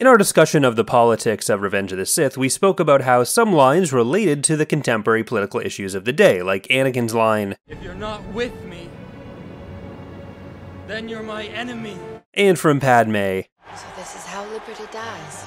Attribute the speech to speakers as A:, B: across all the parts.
A: In our discussion of the politics of Revenge of the Sith, we spoke about how some lines related to the contemporary political issues of the day, like Anakin's line,
B: "If you're not with me, then you're my enemy."
A: And from Padme,
C: "So this is how liberty dies,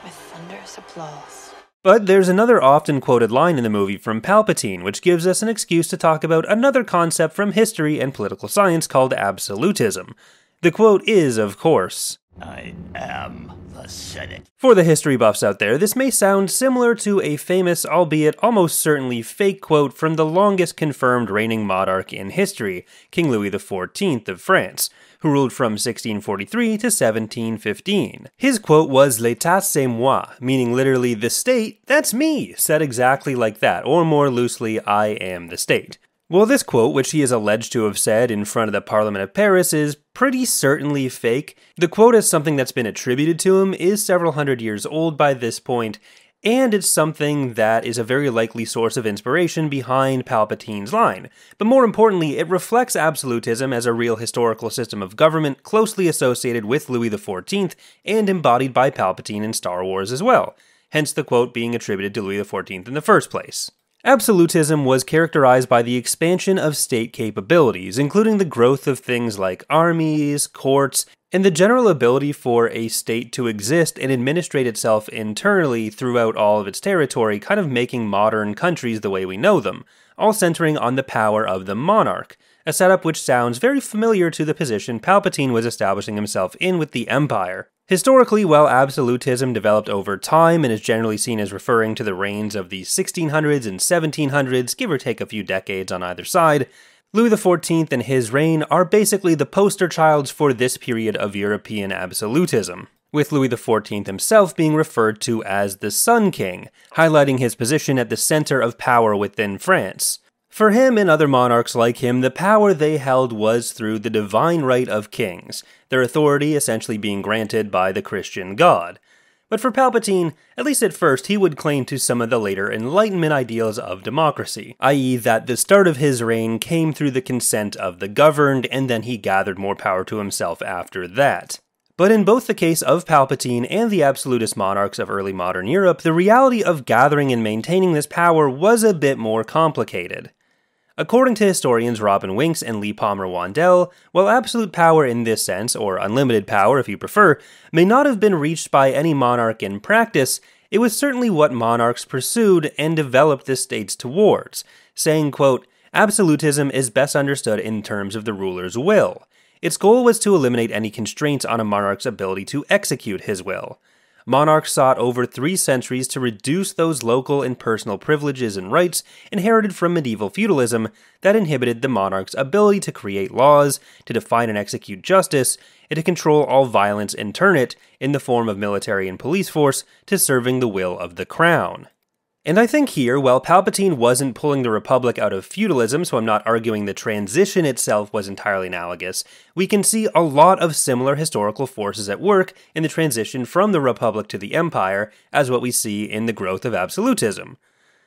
C: with thunderous applause."
A: But there's another often quoted line in the movie from Palpatine, which gives us an excuse to talk about another concept from history and political science called absolutism. The quote is, of course,
D: "I am the Senate."
A: For the history buffs out there, this may sound similar to a famous, albeit almost certainly fake quote from the longest confirmed reigning monarch in history, King Louis XIV of France, who ruled from 1643 to 1715. His quote was "L'état c'est moi," meaning literally, "the state, that's me," said exactly like that, or more loosely, "I am the state." Well, this quote, which he is alleged to have said in front of the Parliament of Paris, is pretty certainly fake. The quote, as something that's been attributed to him, is several hundred years old by this point, and it's something that is a very likely source of inspiration behind Palpatine's line. But more importantly, it reflects absolutism as a real historical system of government closely associated with Louis XIV and embodied by Palpatine in Star Wars as well, hence the quote being attributed to Louis XIV in the first place. Absolutism was characterized by the expansion of state capabilities, including the growth of things like armies, courts, and the general ability for a state to exist and administrate itself internally throughout all of its territory, kind of making modern countries the way we know them, all centering on the power of the monarch, a setup which sounds very familiar to the position Palpatine was establishing himself in with the Empire. Historically, while absolutism developed over time and is generally seen as referring to the reigns of the 1600s and 1700s, give or take a few decades on either side, Louis XIV and his reign are basically the poster childs for this period of European absolutism, with Louis XIV himself being referred to as the Sun King, highlighting his position at the center of power within France. For him and other monarchs like him, the power they held was through the divine right of kings, their authority essentially being granted by the Christian God. But for Palpatine, at least at first, he would claim to some of the later Enlightenment ideals of democracy, i.e. that the start of his reign came through the consent of the governed, and then he gathered more power to himself after that. But in both the case of Palpatine and the absolutist monarchs of early modern Europe, the reality of gathering and maintaining this power was a bit more complicated. According to historians Robin Winks and Lee Palmer Wandel, while absolute power in this sense, or unlimited power if you prefer, may not have been reached by any monarch in practice, it was certainly what monarchs pursued and developed the states towards, saying, quote, "Absolutism is best understood in terms of the ruler's will. Its goal was to eliminate any constraints on a monarch's ability to execute his will. Monarchs sought over 3 centuries to reduce those local and personal privileges and rights inherited from medieval feudalism that inhibited the monarch's ability to create laws, to define and execute justice, and to control all violence and turn it, in the form of military and police force, to serving the will of the crown." And I think here, while Palpatine wasn't pulling the Republic out of feudalism, so I'm not arguing the transition itself was entirely analogous, we can see a lot of similar historical forces at work in the transition from the Republic to the Empire, as what we see in the growth of absolutism.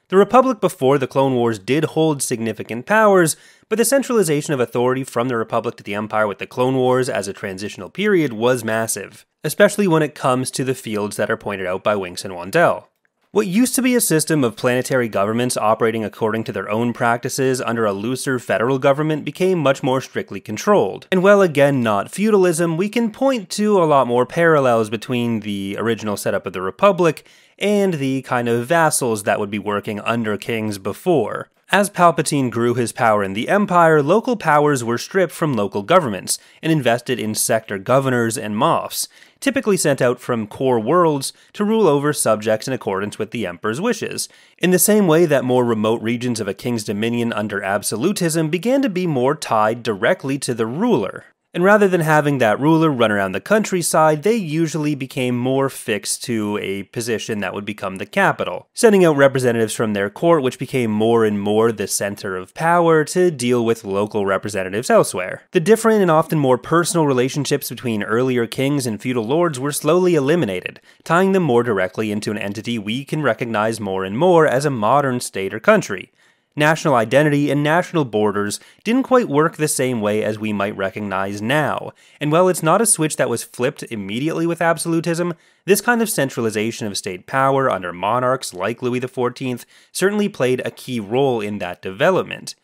A: The Republic before the Clone Wars did hold significant powers, but the centralization of authority from the Republic to the Empire with the Clone Wars as a transitional period was massive, especially when it comes to the fields that are pointed out by Winks and Wandel. What used to be a system of planetary governments operating according to their own practices under a looser federal government became much more strictly controlled. And while again not feudalism, we can point to a lot more parallels between the original setup of the Republic and the kind of vassals that would be working under kings before. As Palpatine grew his power in the Empire, local powers were stripped from local governments and invested in sector governors and moffs, typically sent out from core worlds to rule over subjects in accordance with the Emperor's wishes, in the same way that more remote regions of a king's dominion under absolutism began to be more tied directly to the ruler. And rather than having that ruler run around the countryside, they usually became more fixed to a position that would become the capital, sending out representatives from their court, which became more and more the center of power, to deal with local representatives elsewhere. The different and often more personal relationships between earlier kings and feudal lords were slowly eliminated, tying them more directly into an entity we can recognize more and more as a modern state or country. National identity and national borders didn't quite work the same way as we might recognize now, and while it's not a switch that was flipped immediately with absolutism, this kind of centralization of state power under monarchs like Louis XIV certainly played a key role in that development.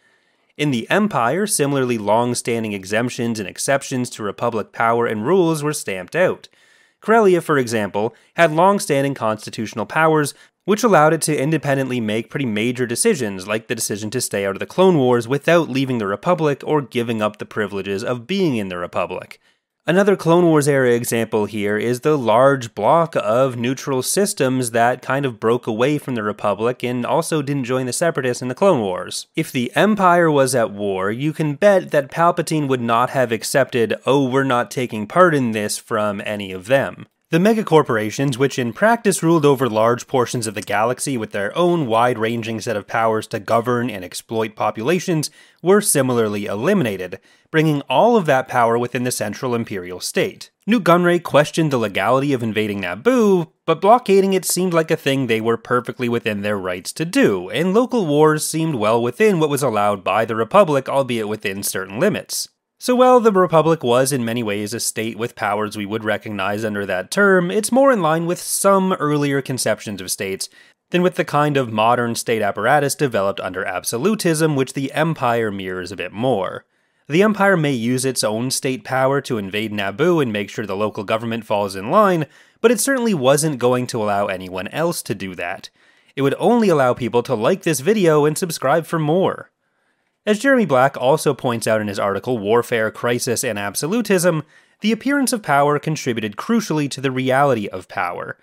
A: In the Empire, similarly long-standing exemptions and exceptions to republic power and rules were stamped out. Corellia, for example, had long-standing constitutional powers which allowed it to independently make pretty major decisions, like the decision to stay out of the Clone Wars without leaving the Republic or giving up the privileges of being in the Republic. Another Clone Wars era example here is the large block of neutral systems that kind of broke away from the Republic and also didn't join the Separatists in the Clone Wars. If the Empire was at war, you can bet that Palpatine would not have accepted, "Oh, we're not taking part in this," from any of them. The megacorporations, which in practice ruled over large portions of the galaxy with their own wide-ranging set of powers to govern and exploit populations, were similarly eliminated, bringing all of that power within the central imperial state. Nute Gunray questioned the legality of invading Naboo, but blockading it seemed like a thing they were perfectly within their rights to do, and local wars seemed well within what was allowed by the Republic, albeit within certain limits. So while the Republic was in many ways a state with powers we would recognize under that term, it's more in line with some earlier conceptions of states than with the kind of modern state apparatus developed under absolutism, which the Empire mirrors a bit more. The Empire may use its own state power to invade Naboo and make sure the local government falls in line, but it certainly wasn't going to allow anyone else to do that. It would only allow people to like this video and subscribe for more. As Jeremy Black also points out in his article Warfare, Crisis, and Absolutism, the appearance of power contributed crucially to the reality of power.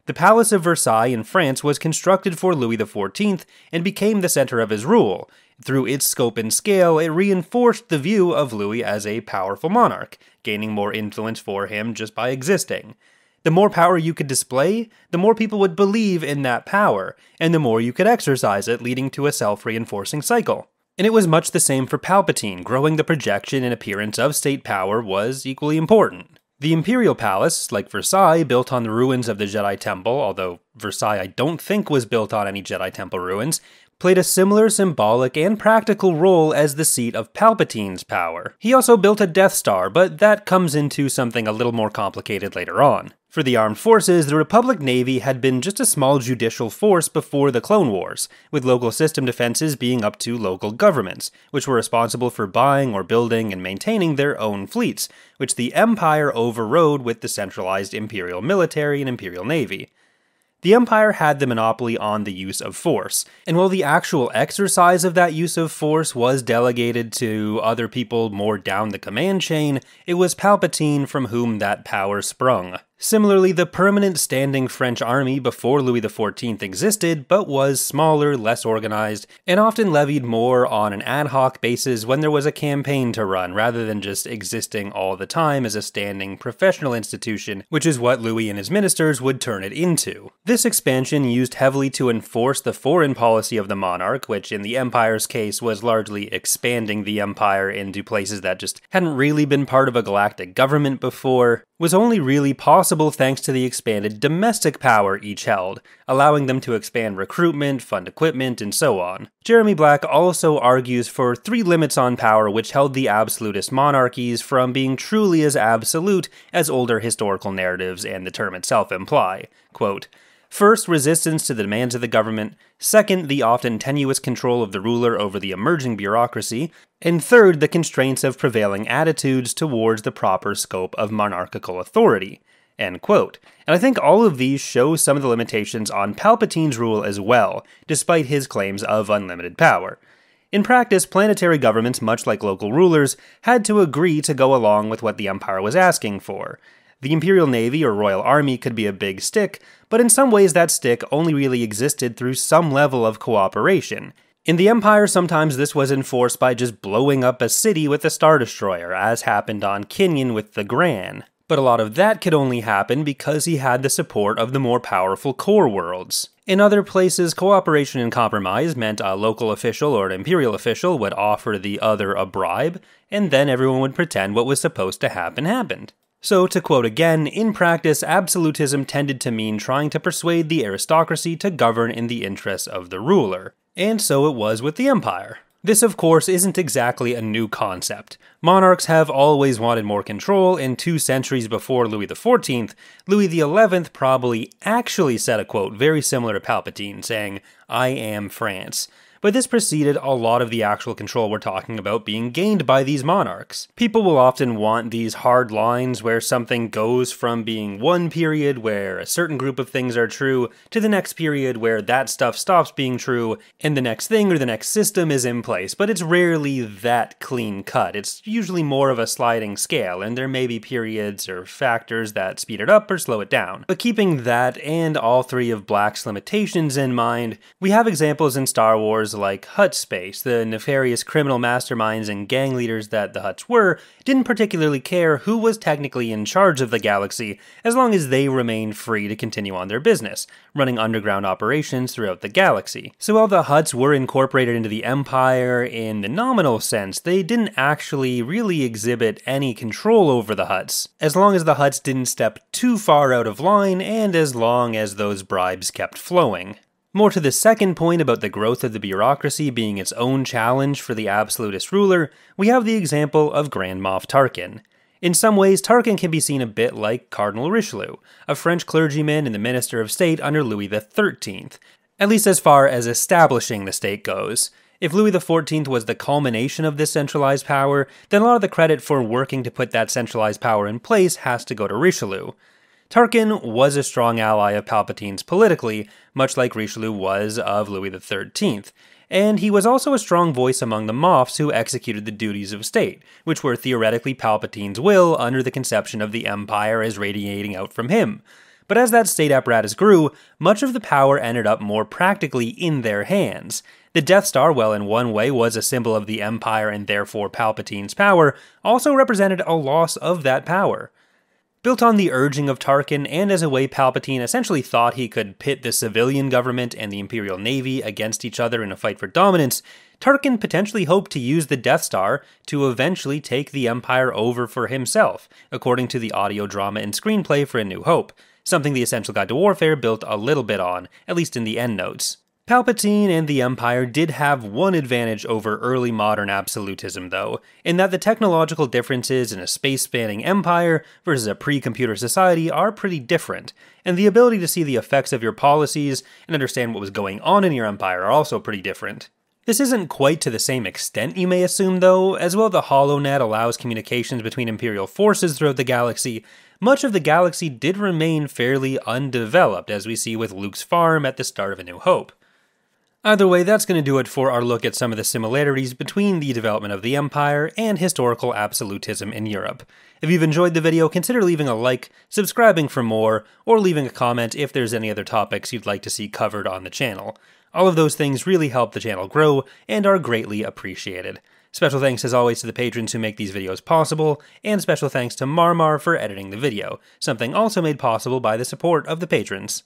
A: The Palace of Versailles in France was constructed for Louis XIV and became the center of his rule. Through its scope and scale, it reinforced the view of Louis as a powerful monarch, gaining more influence for him just by existing. The more power you could display, the more people would believe in that power, and the more you could exercise it, leading to a self-reinforcing cycle. And it was much the same for Palpatine. Growing the projection and appearance of state power was equally important. The Imperial Palace, like Versailles, built on the ruins of the Jedi Temple, although Versailles I don't think was built on any Jedi Temple ruins, played a similar symbolic and practical role as the seat of Palpatine's power. He also built a Death Star, but that comes into something a little more complicated later on. For the armed forces, the Republic Navy had been just a small judicial force before the Clone Wars, with local system defenses being up to local governments, which were responsible for buying or building and maintaining their own fleets, which the Empire overrode with the centralized Imperial military and Imperial Navy. The Empire had the monopoly on the use of force, and while the actual exercise of that use of force was delegated to other people more down the command chain, it was Palpatine from whom that power sprung. Similarly, the permanent standing French army before Louis XIV existed, but was smaller, less organized, and often levied more on an ad hoc basis when there was a campaign to run, rather than just existing all the time as a standing professional institution, which is what Louis and his ministers would turn it into. This expansion used heavily to enforce the foreign policy of the monarch, which in the Empire's case was largely expanding the empire into places that just hadn't really been part of a galactic government before, was only really possible thanks to the expanded domestic power each held, allowing them to expand recruitment, fund equipment, and so on. Jeremy Black also argues for 3 limits on power which held the absolutist monarchies from being truly as absolute as older historical narratives and the term itself imply. Quote, "First, resistance to the demands of the government. Second, the often tenuous control of the ruler over the emerging bureaucracy. And third, the constraints of prevailing attitudes towards the proper scope of monarchical authority." End quote. And I think all of these show some of the limitations on Palpatine's rule as well, despite his claims of unlimited power. In practice, planetary governments, much like local rulers, had to agree to go along with what the Empire was asking for. The Imperial Navy or Royal Army could be a big stick, but in some ways that stick only really existed through some level of cooperation. In the Empire, sometimes this was enforced by just blowing up a city with a Star Destroyer, as happened on Kinyon with the Gran. But a lot of that could only happen because he had the support of the more powerful core worlds. In other places, cooperation and compromise meant a local official or an imperial official would offer the other a bribe, and then everyone would pretend what was supposed to happen happened. So, to quote again, in practice, absolutism tended to mean trying to persuade the aristocracy to govern in the interests of the ruler. And so it was with the empire. This, of course, isn't exactly a new concept. Monarchs have always wanted more control, and 2 centuries before Louis XIV, Louis XI probably actually said a quote very similar to Palpatine, saying, "I am France." But this preceded a lot of the actual control we're talking about being gained by these monarchs. People will often want these hard lines where something goes from being one period where a certain group of things are true to the next period where that stuff stops being true and the next thing or the next system is in place, but it's rarely that clean cut. It's usually more of a sliding scale, and there may be periods or factors that speed it up or slow it down. But keeping that and all 3 of Black's limitations in mind, we have examples in Star Wars like Hutt Space. The nefarious criminal masterminds and gang leaders that the Hutts were didn't particularly care who was technically in charge of the galaxy as long as they remained free to continue on their business, running underground operations throughout the galaxy. So while the Hutts were incorporated into the Empire in the nominal sense, they didn't actually really exhibit any control over the Hutts, as long as the Hutts didn't step too far out of line and as long as those bribes kept flowing. More to the second point about the growth of the bureaucracy being its own challenge for the absolutist ruler, we have the example of Grand Moff Tarkin. In some ways, Tarkin can be seen a bit like Cardinal Richelieu, a French clergyman and the Minister of State under Louis XIII, at least as far as establishing the state goes. If Louis XIV was the culmination of this centralized power, then a lot of the credit for working to put that centralized power in place has to go to Richelieu. Tarkin was a strong ally of Palpatine's politically, much like Richelieu was of Louis XIII, and he was also a strong voice among the Moffs who executed the duties of state, which were theoretically Palpatine's will under the conception of the Empire as radiating out from him. But as that state apparatus grew, much of the power ended up more practically in their hands. The Death Star, while in one way was a symbol of the Empire and therefore Palpatine's power, also represented a loss of that power. Built on the urging of Tarkin, and as a way Palpatine essentially thought he could pit the civilian government and the Imperial Navy against each other in a fight for dominance, Tarkin potentially hoped to use the Death Star to eventually take the Empire over for himself, according to the audio drama and screenplay for A New Hope, something the Essential Guide to Warfare built a little bit on, at least in the endnotes. Palpatine and the Empire did have one advantage over early modern absolutism, though, in that the technological differences in a space-spanning empire versus a pre-computer society are pretty different, and the ability to see the effects of your policies and understand what was going on in your empire are also pretty different. This isn't quite to the same extent you may assume, though. As well, the HoloNet allows communications between Imperial forces throughout the galaxy. Much of the galaxy did remain fairly undeveloped, as we see with Luke's farm at the start of A New Hope. Either way, that's going to do it for our look at some of the similarities between the development of the Empire and historical absolutism in Europe. If you've enjoyed the video, consider leaving a like, subscribing for more, or leaving a comment if there's any other topics you'd like to see covered on the channel. All of those things really help the channel grow and are greatly appreciated. Special thanks as always to the patrons who make these videos possible, and special thanks to Marmar for editing the video, something also made possible by the support of the patrons.